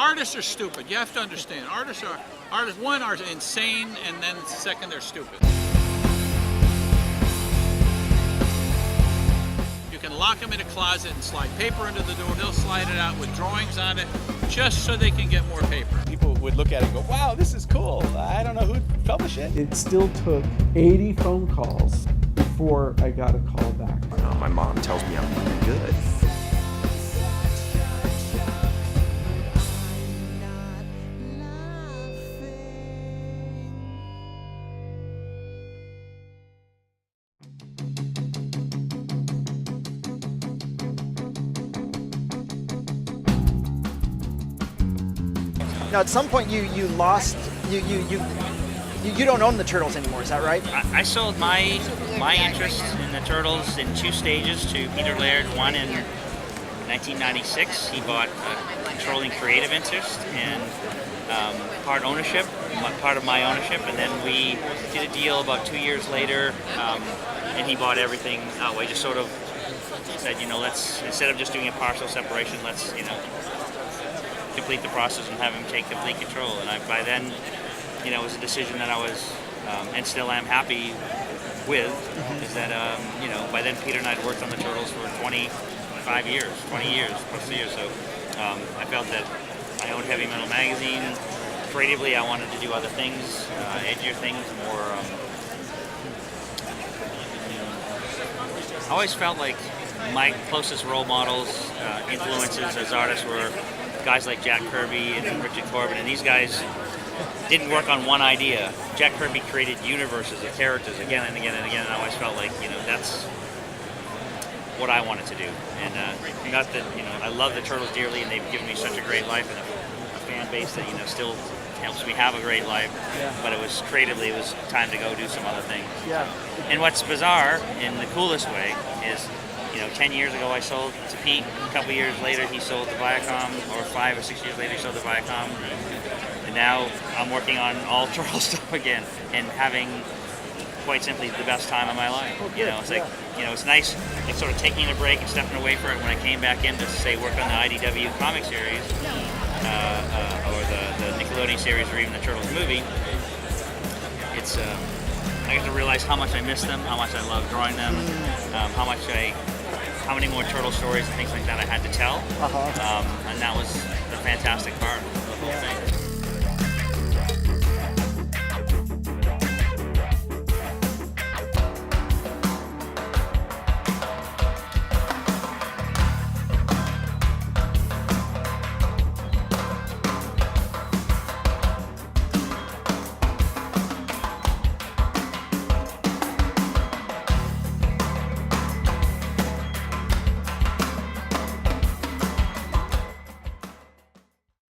artists are stupid. You have to understand. Artists one are insane, and then second they're stupid. You can lock them in a closet and slide paper under the door. They'll slide it out with drawings on it, just so they can get more paper. People would look at it and go, wow, this is cool. I don't know who'd publish it. It still took 80 phone calls before I got a call back. My mom tells me I'm pretty good. Now, at some point, you lost. You don't own the Turtles anymore. Is that right? I sold my interest in the Turtles in 2 stages to Peter Laird. One in 1996, he bought a controlling creative interest and part ownership, part of my ownership, and then we did a deal about 2 years later, and he bought everything outright. Just sort of said, let's, instead of just doing a partial separation, let's complete the process and have him take complete control. And by then, it was a decision that I was and still am happy with. Is that by then Peter and I had worked on the Turtles for 20 years plus years. So I felt that I owned Heavy Metal Magazine. Creatively, I wanted to do other things, edgier things, more. I always felt like my closest role models, influences as artists were guys like Jack Kirby and Richard Corbin, and these guys didn't work on one idea. Jack Kirby created universes of characters again and again and again, and I always felt like, that's what I wanted to do. And not that, I love the Turtles dearly, and they've given me such a great life and a fan base that, still helps me have a great life. Yeah. But it was creatively, it was time to go do some other things. Yeah. And what's bizarre in the coolest way is, 10 years ago I sold to Pete. A couple years later he sold to Viacom, or 5 or 6 years later he sold to Viacom. And now I'm working on all Turtle stuff again and having, quite simply, the best time of my life. It's like, it's nice. It's sort of taking a break and stepping away from it. When I came back in to say work on the IDW comic series, or the Nickelodeon series, or even the Turtles movie, it's I got to realize how much I miss them, how much I love drawing them, how many more Turtle stories and things like that I had to tell. And that was the fantastic part.